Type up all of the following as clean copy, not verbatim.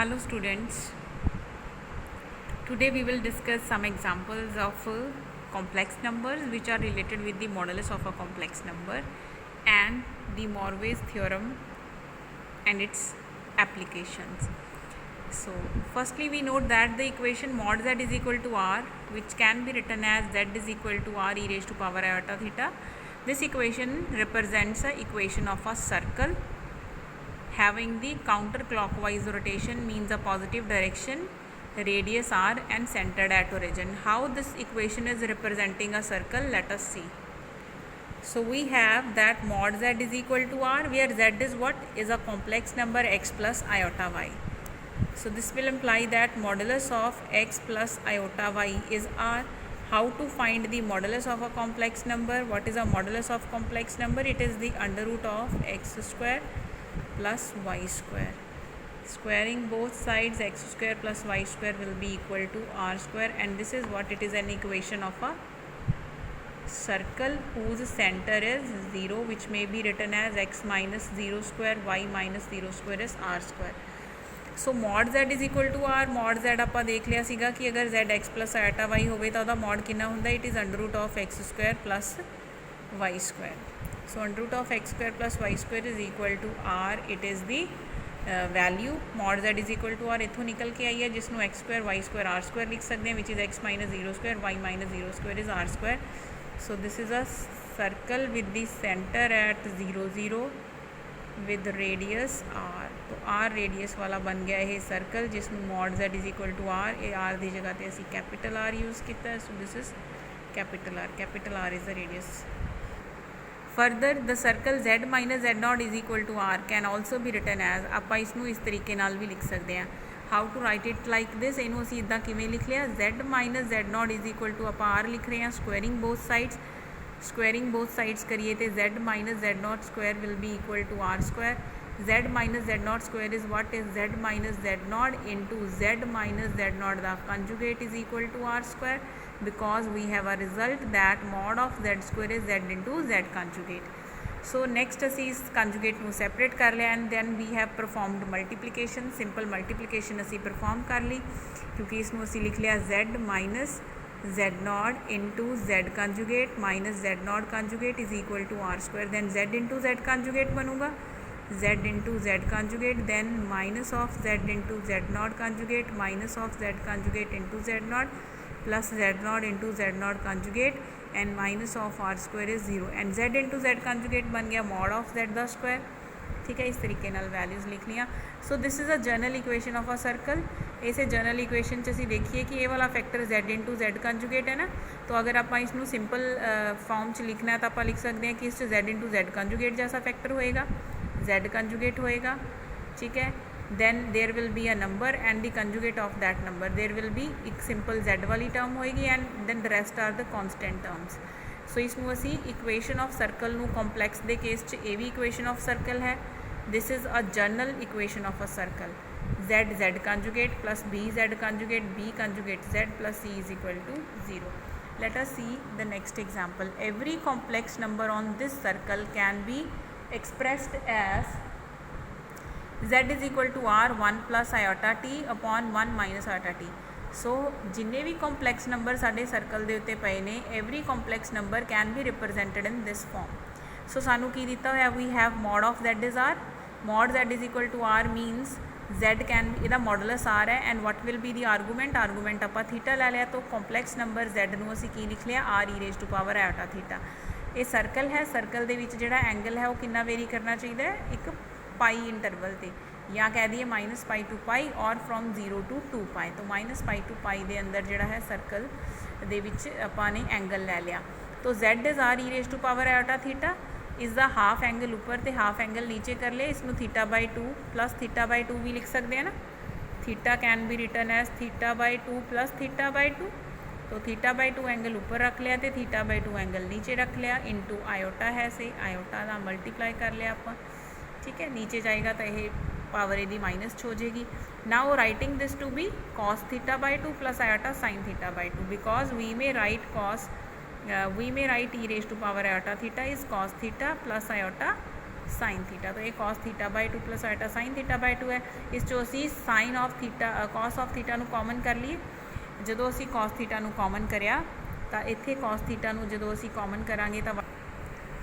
Hello students, today we will discuss some examples of complex numbers which are related with the modulus of a complex number and the Morvay's theorem and its applications. So firstly we note that the equation mod z is equal to r, which can be written as z is equal to r e raised to power iota theta. This equation represents a equation of a circle having the counterclockwise rotation, means a positive direction, radius r and centered at origin. How this equation is representing a circle, let us see. So we have that mod z is equal to r, where z is what? Is a complex number x plus iota y. So this will imply that modulus of x plus iota y is r. How to find the modulus of a complex number? What is a modulus of complex number? It is the under root of x square plus y square. Squaring both sides, x square plus y square will be equal to r square, and this is what it is, an equation of a circle whose center is 0, which may be written as x minus 0 square, y minus 0 square is r square. So mod z is equal to r. mod z ਆਪਾਂ ਦੇਖ ਲਿਆ ਸੀਗਾ ਕਿ ਅਗਰ z x plus iota y ਹੋਵੇ ਤਾਂ ਉਹਦਾ mod ਕਿੰਨਾ ਹੁੰਦਾ? It is under root of x square plus y square. So under root of x square plus y square is equal to r. It is the value. mod z is equal to r ਇੱਥੋਂ ਨਿਕਲ ਕੇ ਆਈ ਹੈ, ਜਿਸ ਨੂੰ x square y square r square ਲਿਖ ਸਕਦੇ ਹਾਂ, which is x minus 0 square, y minus 0 square is r square. So this is a circle with the center at 0 0 with radius r. तो r radius वाला बन गया है circle, जिसमें mod z is equal to r. ये r ਦੀ ਜਗ੍ਹਾ ਤੇ ਅਸੀਂ capital R यूज़ ਕੀਤਾ है. So this is capital R. Capital R is the radius. Further, the circle z minus z naught is equal to r can also be written as, ਆਪਾਂ इसनू इस तरीके नाल भी लिख सकते हैं. How to write it like this? ਇਹਨੂੰ ਅਸੀਂ इदा किवें लिख लिया? z minus z naught is equal to ਆਪਾਂ r लिख रहे हैं. Squaring both sides. Squaring both sides करिए तो z minus z naught square will be equal to r square. z minus z naught square is what? Is z minus z naught into z minus z naught the conjugate is equal to r square, because we have a result that mod of z square is z into z conjugate. So next ਅਸੀਂ ਇਸ conjugate ਨੂੰ separate ਕਰ ਲਿਆ, and then we have performed multiplication. Simple multiplication ਅਸੀਂ perform ਕਰ ਲਈ, ਕਿਉਂਕਿ ਇਸ ਨੂੰ ਅਸੀਂ ਲਿਖ ਲਿਆ z minus z naught into z conjugate minus z naught conjugate is equal to r square. Then z into z conjugate बनूंगा, z into z conjugate, then minus of z into z naught conjugate minus of z conjugate into z naught plus z naught into z naught conjugate, and minus of r square is 0, and z into z conjugate बन गया mod of z the square. ठीक है, इस तरीके नाल values लिख लिया. So this is a general equation of a circle. इसे जनरल इक्वेशन च असीं देखिए कि ये वाला factor z into z conjugate है ना, तो अगर आप इसनूं सिंपल फॉर्म च लिखना है तो आप लिख सकते हैं कि इस z इंटू z कंजुगेट जैसा फैक्टर होएगा, z कंजुगेट होएगा. ठीक है, then there will be a number and the conjugate of that number. There will be एक simple z वाली term होएगी, and then the rest are the constant terms. So इसनूं असी इक्वेशन ऑफ सर्कल नूं complex के case च ये भी इक्वेशन ऑफ सर्कल है. This is a general equation of a circle. z z conjugate plus b z conjugate b conjugate z plus c is equal to 0. Let us see the next example. Every complex number on this circle can be expressed as z is equal to r 1 plus iota t upon 1 minus iota t. So जिन्ने भी complex number साडे circle दे उत्ते पए ने, every complex number can be represented in this form. So सानू की दिता होया? We have mod of z is r. mod z is equal to r minus z कैन, इहदा मॉडुलस r है, and what will be the argument? Argument आपां theta लै लिया, तो कॉम्पलैक्स नंबर z नूं असीं की लिख लिया? r e raise to power iota theta. ये सर्कल है, सर्कल दे विच जिहड़ा एंगल है वो कितना वेरी करना चाहिए? एक पाई इंटरवल ते, या कह दिए माइनस पाई टू पाई और फ्रॉम 0 टू 2 पाई. तो माइनस पाई टू पाई के अंदर जोड़ा है सर्कल दे विच आपां ने एंगल लै लिया. तो z is r e raise to power iota theta. इसका हाफ एंगल ऊपर तो हाफ एंगल नीचे कर लिया. इसनूं theta by 2 plus theta by 2 भी लिख सकते हैं ना. Theta can be written as theta by 2 plus theta by 2. तो थीटा बाई 2 एंगल ऊपर रख लिया, तो थीटा बाई 2 एंगल नीचे रख लिया, इंटू आयोटा है से आयोटा का मल्टीप्लाई कर लिया आपां. ठीक है, नीचे जाएगा तो यह पावर यदि माइनस हो जाएगी. Now writing this to be cos theta by 2 plus iota sine theta by 2, because we may write e raised to power iota theta is cos theta plus iota sine theta. तो ये cos theta by 2 plus iota sine theta by 2 है। इस चो असी sine of theta cos of theta नू common कर लीए। जो असी कॉस थीटा नू कॉमन करिया तो इत्थे कॉस थीटा नू जो असी कॉमन करांगे तो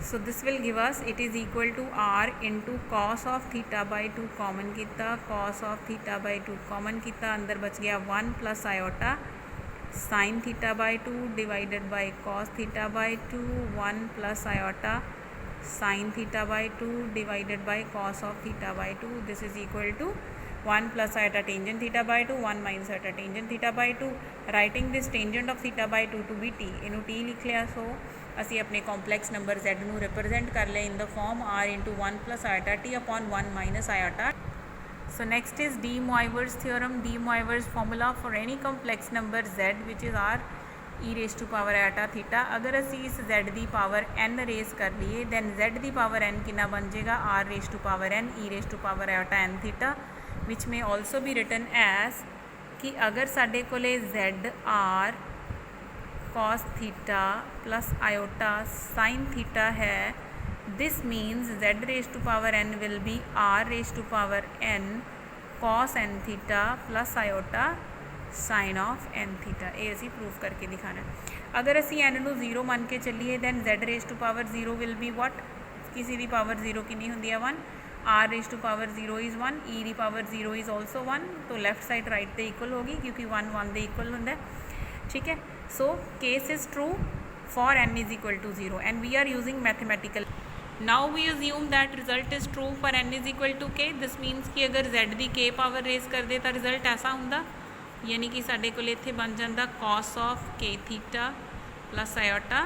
so this will give us it is equal to R into cos of theta by 2 common किया, cos of theta by 2 common किया, अंदर बच गया 1 plus iota sine theta by 2 divided by cos theta by 2, 1 plus iota sine theta by 2 divided by cos of theta by 2. This is equal to 1 plus iota tangent theta by 2, 1 minus iota tangent theta by 2. Writing this tangent of theta by 2 to be T, इनू T लिख लिया. So असी अपने complex number z नू represent कर लिया in the form r into 1 plus iota t upon 1 minus iota. So next is De Moivre's theorem. De Moivre's formula for any complex number z which is r e raised to power iota theta. अगर असी इस z दी power n raise कर लिए then z दी power n कितना बन जाएगा r raised to power n e raised to power iota n theta, which may also be written as कि अगर साडे कोले z r cos theta plus iota sin theta है, this means z raised to power n will be r raised to power n cos n theta plus iota sine of N theta. ये असी prove करके दिखाना. अगर असी N नू 0 मान के चलीए then z raise to power 0 will be what, किसी की पावर 0 कितनी होंगी है 1, r raise to power 0 is 1, e की पावर 0 इज़ ऑल्सो 1. तो लैफ्ट साइड राइट दे इक्वल होगी क्योंकि 1 1 दे इक्वल होंगे. ठीक है. So case is true for n is equal to 0 and we are using mathematical. Now we assume that result is true for n is equal to k. This means कि अगर z की k power race कर दे तो result ऐसा होंगे, यानी कि साडे कोल इत्थे बन जाता cos of K theta plus iota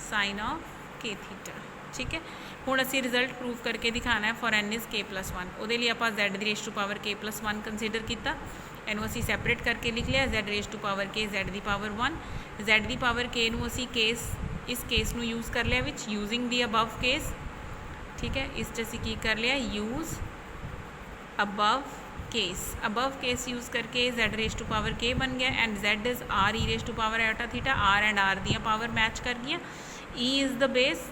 sine of K theta. ठीक है. हुण असी रिजल्ट प्रूव करके दिखाना है for N is K plus 1. वो आप z दी raise to power K plus 1 consider किया, इनू असी सैपरेट करके लिख लिया z raise to power K z दी पावर 1. z दी पावर के नू असी केस इस केस नू यूज़ कर लिया विच यूजिंग दी अबव केस. ठीक है. इस असी की कर लिया use above case. Above case use करके z raise to power k बन गया and z is r e raise to power iota theta. r and r दियाँ पावर मैच कर गई. e इज़ द बेस,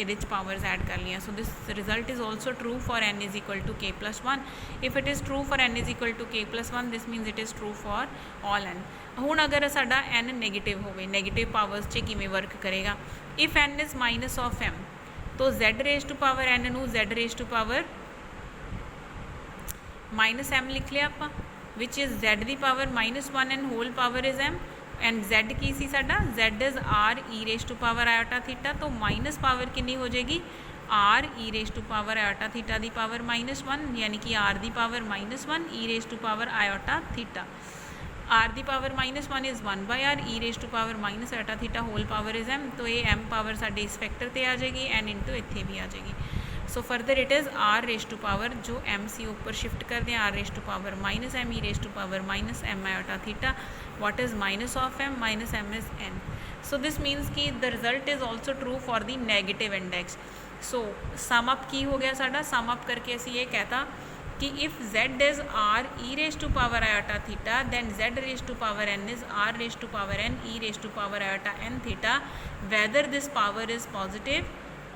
ये पावर्स ऐड कर लिया. So this result is also true for n is equal to k plus 1. If it is true for n is equal to k plus 1 this means it is true for all n. हुण अगर साडा n negative होवे, negative powers च किवें work करेगा. If n is minus of m तो z raise to power n नू z raise to power minus m लिख लिया आप, विच इज़ z दी power minus 1 and whole power is m and z की सी साडा z is r e raise to power iota theta. तो minus power कितनी हो जाएगी r e raise to power iota theta दी पावर माइनस 1, यानी कि r दी power minus 1 e raise to power iota theta. r दी power minus 1 is 1 by r e raise to power minus iota theta whole power is m. तो ये m power साडे इस factor ते आ जाएगी एंड इंटू इत्थे भी आ जाएगी. So further it is r raise to power जो m सी ऊपर शिफ्ट कर दें r raise to power minus m e raise to power minus m iota theta. What is minus of m, minus m is n. So this means कि the result is also true for the negative index. So sum up की हो गया साडा. Sum up करके असी ये कहता कि if z is r e raise to power iota theta then z raise to power n is r raise to power n e raise to power iota n theta, whether this power is positive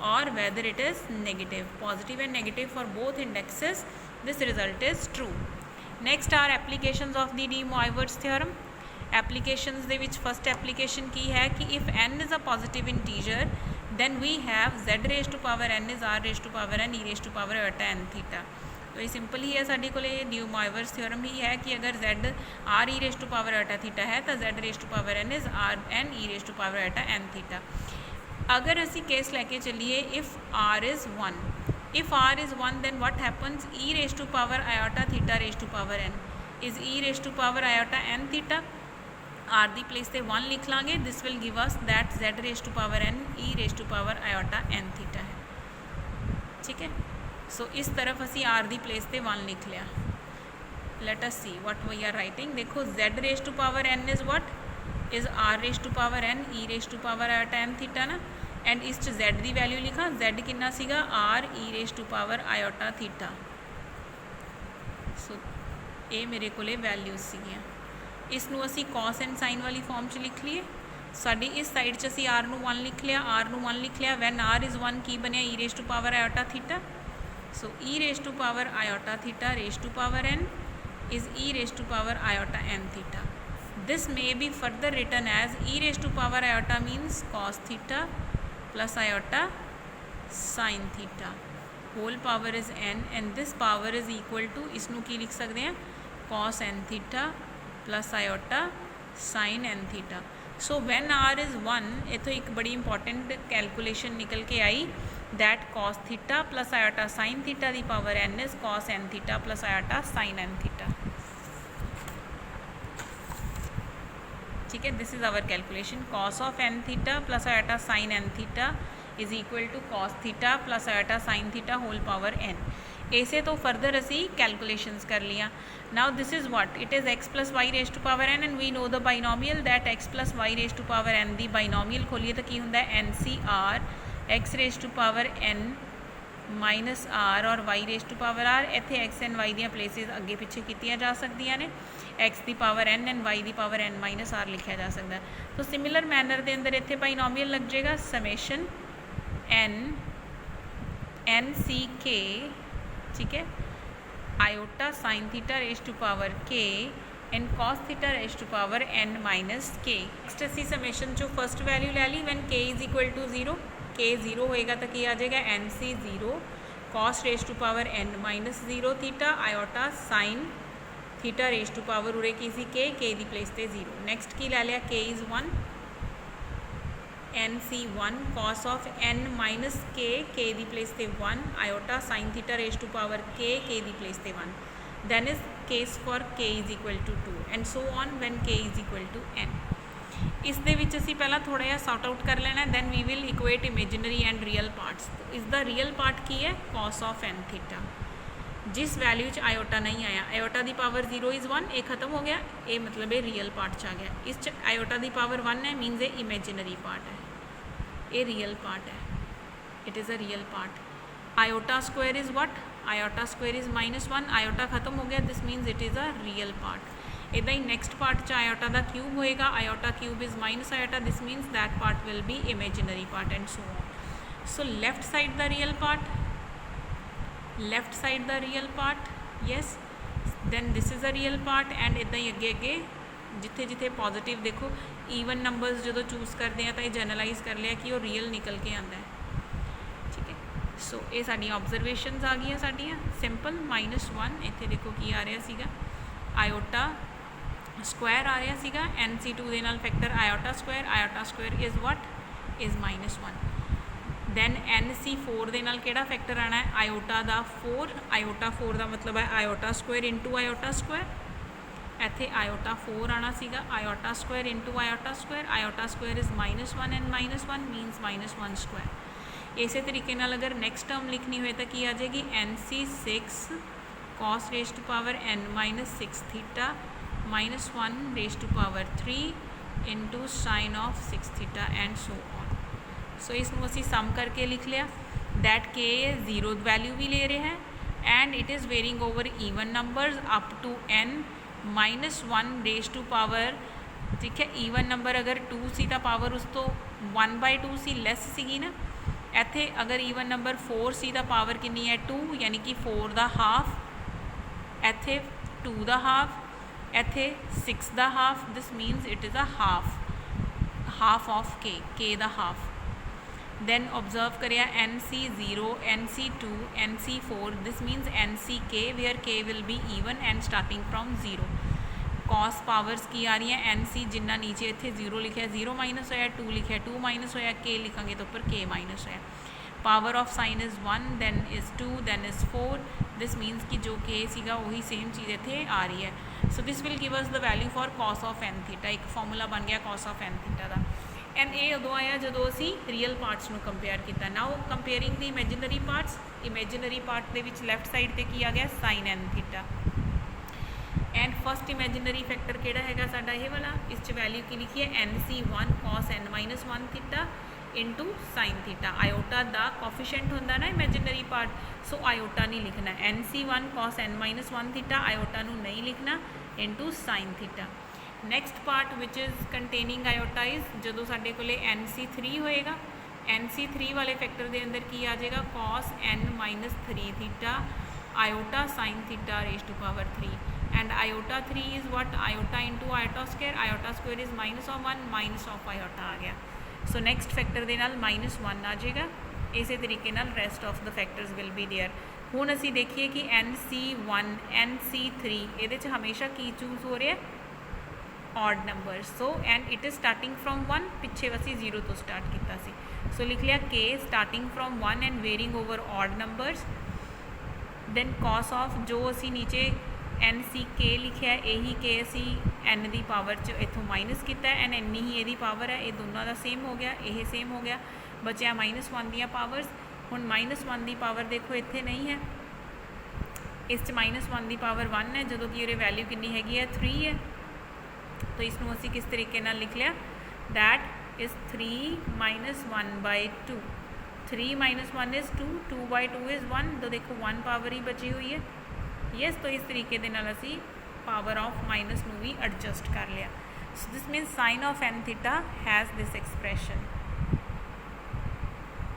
or whether it is negative. Positive and negative for both indexes, this result is true. Next are applications of the De Moivre's theorem. Applications ਦੇ ਵਿੱਚ first application ਕੀ ਹੈ कि if n is a positive integer then we have z raised to power n is r raised to power n e raised to power iota n theta. तो ये simple ही है, साढ़े को De Moivre's theorem ही है कि अगर z r e raised to power iota theta है तो z raised to power n is r n e raised to power iota n theta. अगर असी केस लैके चलिए if r is 1, if r is 1 then what happens, e raised to power iota theta raised to power n is e raised to power iota n theta. r दी place ते 1 लिख लाँगे. This will give us that z raised to power n e raised to power iota n theta है. ठीक है. सो इस तरफ असी r दी प्लेस ते 1 लिख लिया. Let us see what we are writing. देखो z raised to power n is what, is r raised to power n e raised to power iota n theta ना. एंड इस z की value लिखा, z कितना सीगा r e raised to power iota theta. सो ये मेरे को values सीगियां. इसनू असी कॉस एंड साइन वाली फॉर्म च लिख लीए. साडी इस साइड च असी r नू 1 लिख लिया, r नू 1 लिख लिया. वैन r इज़ 1 की बनया e raised to power iota theta. So e raised to power iota theta raised to power n is e raised to power iota n theta. This may be further written as e raised to power iota means cos theta plus iota sin theta. Whole power is n and this power is equal to, इसनू की लिख सकते हैं, cos n theta plus iota sin n theta. So when r is 1, इथों एक बड़ी important calculation निकल के आई, that cos theta plus iota sin theta the power n is cos n theta plus iota sin n theta. ठीक है, this is our calculation. cos of n theta plus iota sin n theta is equal to cos theta plus iota sin theta whole power n. ऐसे तो further असी calculations कर लिया. Now this is what it is x plus y raised to power n and we know the binomial that x plus y raised to power n the binomial खोलिए तो की हुंदा है NCR x raised to power n minus r और y raised to power r. इत्थे x and y दियां Plessis अगे पिछे कीतियां जा सकदियां ने. x the power n and y the power n minus r लिखा जा सकता है. तो सिमिलर मैनर के अंदर इत्थे बाइनोमियल लग जाएगा समेशन n c k, ठीक है, iota sine theta raise to power k and cos theta raise to power n minus k. Next असी समेशन जो फर्स्ट वैल्यू ले ली when k is equal to 0, k 0 होएगा तो की आ जाएगा N C 0 cos raise to power n minus 0 theta iota sine theta raise to power उरे की सी के दी प्लेस ते 0. नेक्स्ट की लै लिया k is 1 N C 1 cos of n minus K दी प्लेस ते 1 iota sine theta raise to power K दी प्लेस ते 1. Then is case for k is equal to 2 and so on when k is equal to n. इस दे विच असी पहला थोड़ा जिहा sort out कर लेना. Then we will equate imaginary and real parts. इसका रियल पार्ट की है कॉस ऑफ n थीटा. जिस वैल्यू च आयोटा नहीं आया, आयोटा दी पावर 0 इज़ 1, ये खत्म हो गया, ये मतलब ये रियल पार्ट च आ गया. इस च आयोटा दी पावर 1 है मीनस ये इमेजिनरी पार्ट है, ये रियल पार्ट है, it is a real part. Iota square is what, iota square is -1, iota खत्म हो गया, this means it is a real part. इदा ही नैक्सट पार्ट च आयोटा का क्यूब होएगा, iota cube is minus iota, this means that part will be imaginary part and so on. So left side the real part, left side the real part, yes, then this is a real part and इदा ही अगे अगे जिथे जिथे positive देखो even numbers जो choose करते हैं तो ये जनरलाइज कर लिया कि वो रियल निकल के आता है. ठीक है, सो ये साडी ऑब्जरवेशनस आ गई साडियां सिंपल. -1 इत्थे देखो की आ रहा सीगा, आयोटा स्क्वायर आ रहा सीगा, NC2 दे नाल factor iota square is what is -1. Then NC4 दे नाल केड़ा फैक्टर आना है, आयोटा दा 4, आयोटा 4 का मतलब है iota square into iota square. इत्थे आयोटा 4 आना सीगा, iota square into iota square is -1 and -1 मीनस -1 square. इस तरीके नाल अगर नैक्सट टर्म लिखनी हो तो की आ जाएगी NC6 cos raise to power n minus 6 theta -1 raise to power 3 into sine of 6 theta and so on. So इसमें असी सम करके लिख लिया दैट के 0 वैल्यू भी ले रहे हैं and it is varying over even numbers up to n -1 raise to power. ठीक है, ईवन नंबर अगर 2 सी तो पावर उस तो 1/2 सी लैस सीगी ना. इत्थे अगर ईवन नंबर 4 सी तो पावर कितनी है 2, यानी कि 4 का हाफ, इत्थे 2 का हाफ, इत्थे 6 का half, this means it is a half of के दा हाफ. then observe करिया NC0 NC2 NC4 this means NCK where K will be even and starting from 0. cos powers की आ रही है NC जिन्ना नीचे इत्थे 0 लिखा है 0 माइनस होया, 2 लिखा है 2 माइनस होया, K लिखांगे तो ऊपर K माइनस होया. Power of sine is 1 then is 2 then is 4. This means कि जो K सीगा वही सेम चीज़ इत्थे आ रही है. So this will give us the value for cos of n theta. एक फॉर्मूला बन गया cos ऑफ n थीटा का. एंड ये उदों आया जो असी रियल पार्ट्स में कंपेयर किया. Now comparing the imaginary parts, imaginary part के लैफ्ट साइड पर की आ गया sine n theta and first imaginary factor केड़ा हैगा साडा ये वाला. इस वैल्यू की लिखी है NC1 cos n -1 theta into sine theta. Iota दा कोफिशिएंट होंदा ना इमेजिनरी पार्ट, सो आयोटा नहीं लिखना. NC1 cos n -1 theta iota नू नहीं लिखना into sine theta. Next part which is containing iota is जो साडे कोले NC3 होएगा, NC3 वाले फैक्टर के अंदर की आ जाएगा cos n minus 3 theta iota sin थीटा raise to power 3 and iota 3 is what iota into iota square is minus of 1 minus of iota आ गया। सो नैक्सट फैक्टर के नाल -1 आ जाएगा। इस तरीके नाल rest of the factors will be there. हुण असी देखिए कि NC1 NC3 ये हमेशा की चूज हो रहा है odd number. So and it is starting from 1, पिछे असी 0 तो स्टार्ट किया सी। सो लिख लिया K starting from 1 and varying over odd numbers. Then cos of जो असी नीचे NCK लिखा है यही K असी n की पावर च इतों माइनस किया एंड n ही यदी पावर है, ये दोनों का सेम हो गया, ये सेम हो गया, बचा -1 दियाँ पावर्स। हुण -1 की पावर देखो इत्थे नहीं है, इस -1 की पावर 1 है, जो कि वैल्यू कितनी हैगी है 3 है। तो इसनों असी किस तरीके नाल लिख लिया दैट इज़ 3 - 1/2। 3 - 1 is 2, 2/2 is 1। तो देखो 1 पावर ही बची हुई है। यस, तो इस तरीके दे नाल असी पावर ऑफ माइनस नूं भी एडजस्ट कर लिया। So this means sign of n theta has this expression.